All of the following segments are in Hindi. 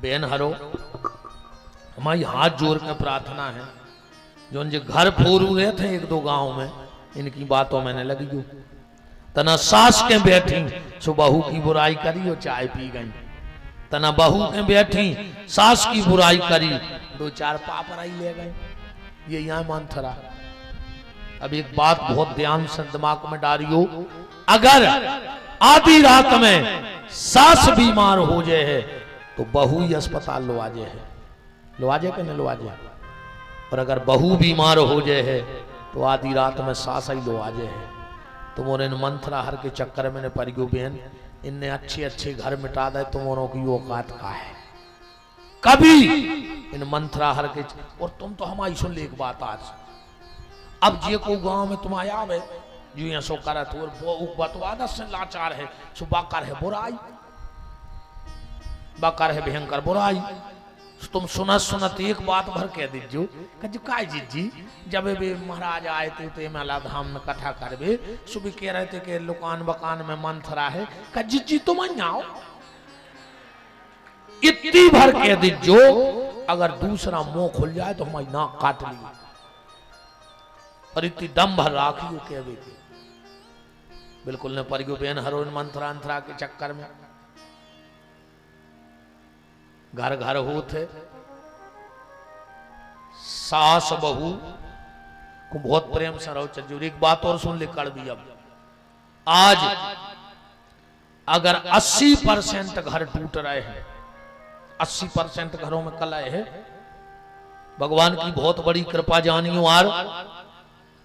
बेन हरो हमारी हाथ जोड़ के प्रार्थना है, जो उनके घर फोरू रहे थे एक दो गांव में, इनकी बातों मैंने लगी जो तना सास के बैठी सो बहू की बुराई करी और चाय पी गई, तना बहू के बैठी सास की बुराई करी, दो चार पापराई ले गए। ये यहाँ मंथरा। अब एक बात बहुत ध्यान से दिमाग में डालियो, अगर आधी रात में सास बीमार हो जाए है तो बहू ही अस्पताल लो आजे है, लो आजे के न लो आजे। और अगर बहू बीमार हो जाए है तो आधी रात में सास ही लो आजे है। तुम और इन मंथरा हर के चक्कर में परिगो बहन, इनने अच्छे अच्छे घर मिटा दे, तुमों की औकात का है कभी इन मंथरा हर के। और तुम तो हमारी सुन ले एक बात आज, अब जे को गांव में तुम आया है जो यहाँ सो कर बतवादा से लाचार है, सो बाकर है बुराई, बाकर है भयंकर बुराई। तुम सुनत सुनत एक बात भर कह दीजियो कि काय जी जब वे महाराज आए थे तो मेला धाम में कथा करबे, सुबह कह रहे थे कि लुकान बकान में मंथरा है, जी तुम आओ, इतनी भर कह दीजियो। अगर दूसरा मुंह खुल जाए तो हमारी नाक काट ली, और इतनी दम भर राखी कह बिल्कुल न परिगो बेन हरो मंथरा अंथरा के चक्कर में। घर घर होते सास बहू को बहुत प्रेम से रहो चजूरी। एक बात और सुन ले कड़वी, अब आज अगर 80% घर टूट रहे हैं, 80% घरों में कलह है, भगवान की बहुत बड़ी कृपा जानियो। और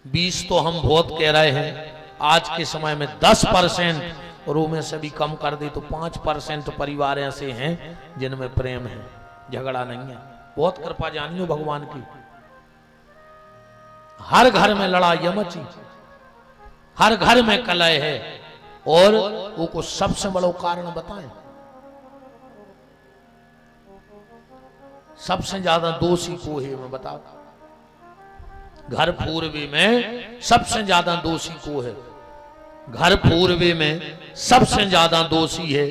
20 तो हम बहुत कह रहे हैं, आज के समय में 10% और में से भी कम कर दे तो 5% परिवार ऐसे हैं जिनमें प्रेम है, झगड़ा नहीं है। बहुत कृपा जानियो भगवान की। हर घर में लड़ाई मची, हर घर में कलह है, और वो को सबसे बड़ा कारण बताएं, सबसे ज्यादा दोषी को है, मैं बताओ घर पूर्वी में सबसे ज्यादा दोषी को है, घर पूर्वी में सबसे ज्यादा दोषी है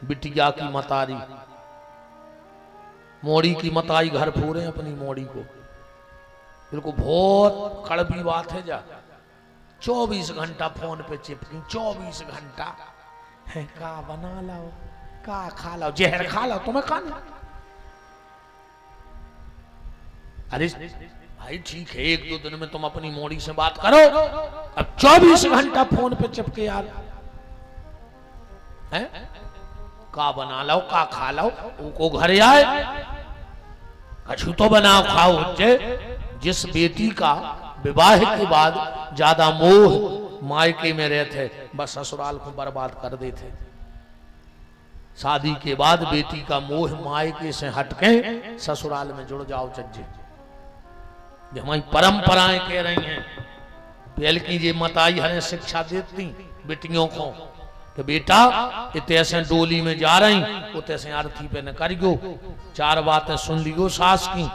बिटिया की मतारी। मोड़ी की मताई घर पूरे अपनी मोड़ी को, बिल्कुल बहुत कड़वी बात है। जा 24 घंटा फोन पे चिपकी, 24 घंटा है, का बना लाओ, का खा लाओ, जहर खा लाओ, तुम्हें खाना। अरे भाई ठीक है, एक दो दिन में तुम अपनी मोड़ी से बात करो, अब 24 घंटा फोन पे चिपके यार है, का बना लो, का खा लो, उनको घर आए कछु तो बनाओ खाओ। जिस बेटी का विवाह के बाद ज्यादा मोह मायके में रहते, बस ससुराल को बर्बाद कर देते। शादी के बाद बेटी का मोह मायके से हटके ससुराल में जुड़ जाओ चज्जे। जो हमारी परंपराएं कह रही हैं, पहले की ये मताई हमें शिक्षा देती बेटियों को कि बेटा इतने डोली में जा रही, उतने अर्थी पे न करियो, 4 बातें सुन लियो सास की,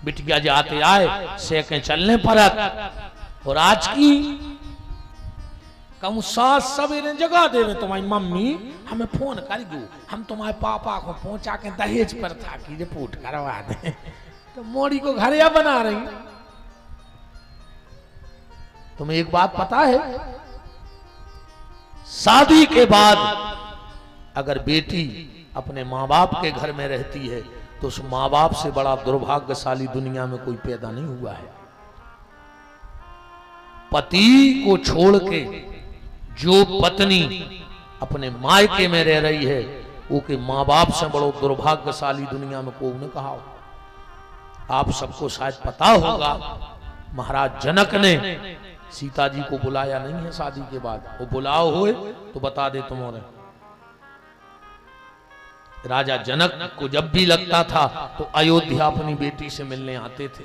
बिटिया जाते आए सेके चलने परत। और आज की कहूँ सास सवेरे जगा देवे तुम्हारी मम्मी हमें फोन करियो, हम तुम्हारे पापा को पहुंचा के दहेज पर था की रिपोर्ट करवा दे, तो मोड़ी को घर या बना रही। तुम्हें एक बात पता है, शादी के बाद अगर बेटी अपने माँ बाप के घर में रहती है तो उस माँ बाप से बड़ा दुर्भाग्यशाली दुनिया में कोई पैदा नहीं हुआ है। पति को छोड़ के जो पत्नी अपने मायके में रह रही है, वो के माँ बाप से बड़ो दुर्भाग्यशाली दुनिया में कोई ने कहा। आप सबको शायद पता होगा, महाराज जनक ने सीता जी को बुलाया नहीं है शादी के बाद, वो बुलाओ हुए तो बता दे तुम्हारे। राजा जनक को जब भी लगता था तो अयोध्या अपनी बेटी से मिलने आते थे।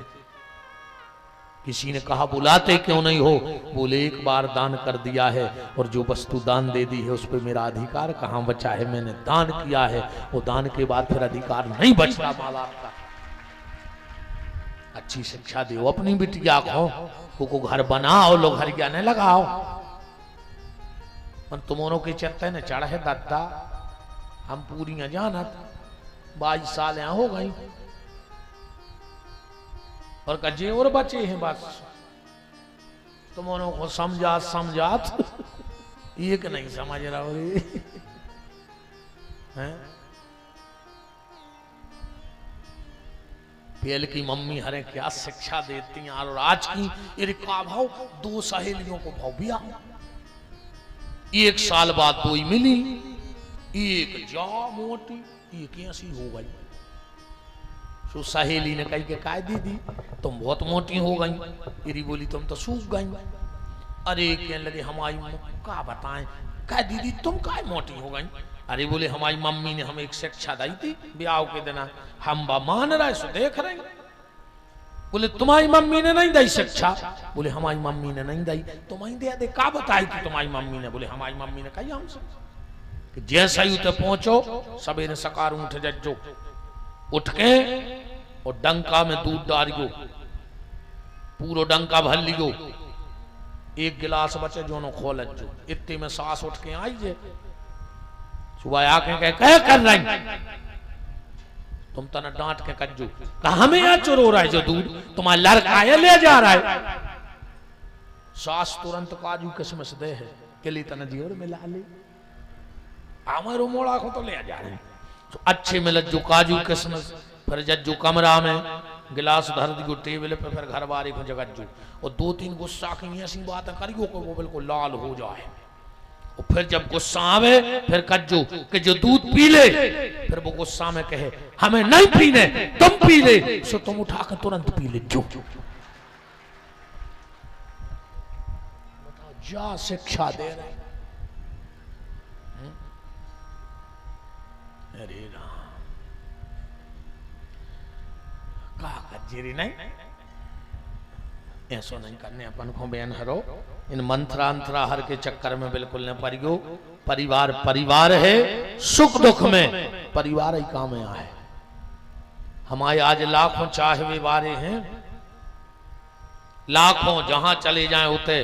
किसी ने कहा बुलाते क्यों नहीं हो, बोले एक बार दान कर दिया है और जो वस्तु दान दे दी है उस पर मेरा अधिकार कहां बचा है, मैंने दान किया है, वो दान के बाद फिर अधिकार नहीं बचता माँ बाप का। अच्छी शिक्षा दो अपनी बिटिया को घर बनाओ, लोग घर जाने लगाओ। तुमों के चलते न चढ़ है दत्ता, हम पूरी जानत 22 साल यहाँ हो गई और कजे और बचे हैं बस। तुमों को समझात एक नहीं समझ रहा हो हैं। पहले की मम्मी हरे क्या शिक्षा देती हैं और आज की ये का भाव 2 सहेलियों को भाव भी आ 1 साल बाद 2 ही मिली, एक जा मोटी एक ऐसी हो गई। सो सहेली ने कही के काय दीदी तुम बहुत मोटी हो गई, इरी बोली तुम तो सूख गई। अरे कहने लगे हमारी का बताएं क्या दीदी तुम काय मोटी हो गई। अरे बोले हमारी मम्मी ने हमें एक शिक्षा दी थी ब्याह के दिन, हम बा मान रहे सो देख रहे। बोले तुम्हारी मम्मी ने नहीं दी शिक्षा। बोले हमारी मम्मी ने नहीं दी। तुम्हारी दे दे का बताई थी तुम्हारी मम्मी ने। बोले हमारी मम्मी ने कही हमसे कि जैसा ही उते पहुंचो सवेरे सकार उठ जज्जो, उठ के और डंका में दूध डालियो, पूरो डंका भर लियो, 1 गिलास बचे जो खोल जो, इतने में सांस उठ के आई जे। सुबह आके कह कर रही तुम तना डांट के कज्जू कहा हमें यहाँ चुरो रहा है जो दूध तुम्हारा लड़का है ले जा रहा है। सास तुरंत काजू किसमिस दे है के लिए तना जी और मिला ले हमारे मोड़ा को तो ले जा रहे हैं। तो अच्छे मिल जो काजू किसमिस, फिर जज्जू कमरा में गिलास धर दियो टेबल पे, फिर घर बारी को जगज्जू और 2-3 गुस्सा की ऐसी बातें करियो को वो बिल्कुल लाल हो जाए। और फिर जब गुस्सा आवे फिर कज्जू कि जो दूध पी ले, फिर वो गुस्सा में कहे हमें नहीं पीने तुम पी ले, सो तुम उठा कर तुरंत पी ले। जो जा शिक्षा दे रहे। अरे राम कहा कज्जेरी नहीं ऐसा नहीं करने अपन को बयान हरो। इन मंत्रांतरा हर के चक्कर में बिल्कुल न परियो। परिवार परिवार है, सुख दुख में परिवार ही काम यहाँ है। हमारे आज लाखों चाहवे वारे हैं, लाखों जहां चले जाएं उते,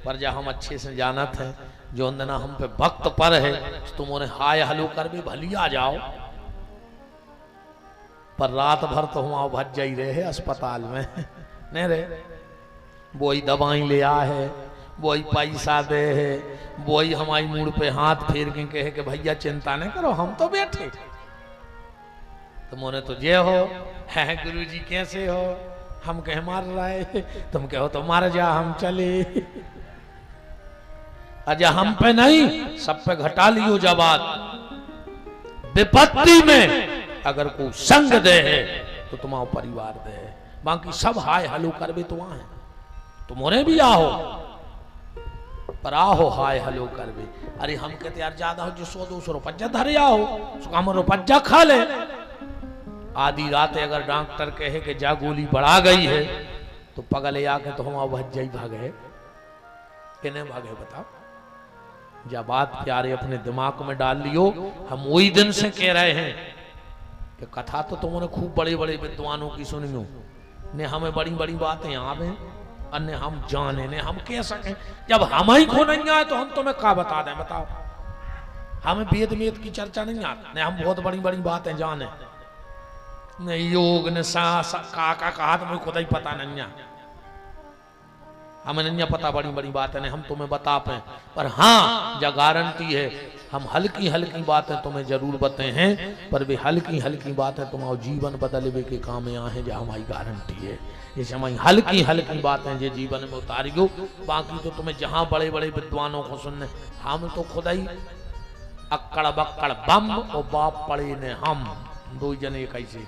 पर जहां हम अच्छे से जानत हैं जो अंदना हम पे भक्त पर है तुम उन्हें हाय हलो कर भी भली आ जाओ, पर रात भर तो वहां भज जाई रहे अस्पताल में नहीं रहे। वही दवाई ले आ है, वही पैसा दे है, वही हमारी मूड पे हाथ फेर के कहे कि भैया चिंता नहीं करो हम तो बैठे। तुमने तो ये हो है गुरुजी कैसे हो, हम कहे मार रहा है, तुम कहो तो मार जा हम चले। अजा हम पे नहीं सब पे घटा लियो जबात। विपत्ति में अगर कोई संग दे है तो तुम्हारा परिवार दे है, बाकी सब हाय हलो कर भी तो वहां है। तुमने भी आओ पर आओ हाय हलो कर भी। अरे हम कहते यार ज्यादा हो जो 100-200 रुपया धरे आओ, हम रुपया खा ले। आधी रात अगर डॉक्टर कहे कि जा गोली बढ़ा गई है तो पगले आके तो हम भज जाई भागे कि नहीं भागे बताओ। जब बात प्यारे अपने दिमाग में डाल लियो, हम वही दिन से कह रहे हैं कि कथा तो तुमने खूब बड़े बड़े विद्वानों की सुनियो ने, हमें बड़ी बड़ी बातें यहाँ पे अन्य हम जाने ने हम कह सके। जब हम ही को नहीं आए तो हम तुम्हें क्या बता दें बताओ। हमें वेद वेद की चर्चा नहीं आती ने, हम बहुत बड़ी बड़ी बातें जाने ने, योग ने का कहा तो मुझे खुद ही पता नहीं है, हमें नहीं पता बड़ी बड़ी बातें नहीं हम तुम्हें बता पाए। पर हाँ जो गारंटी है हम हल्की हल्की बातें तुम्हें जरूर बताए हैं, पर वे हल्की हल्की बातें तुम्हारा जीवन बदलवे के काम यहाँ है, जो हमारी गारंटी है। जैसे हमारी हल्की हल्की बातें जो जीवन में उतारियो, बाकी तो तुम्हें जहाँ बड़े बड़े विद्वानों को सुनने, हम तो खुद ही अक्कड़ बक्कड़ बम और बाप पड़े ने हम 2 जने कैसे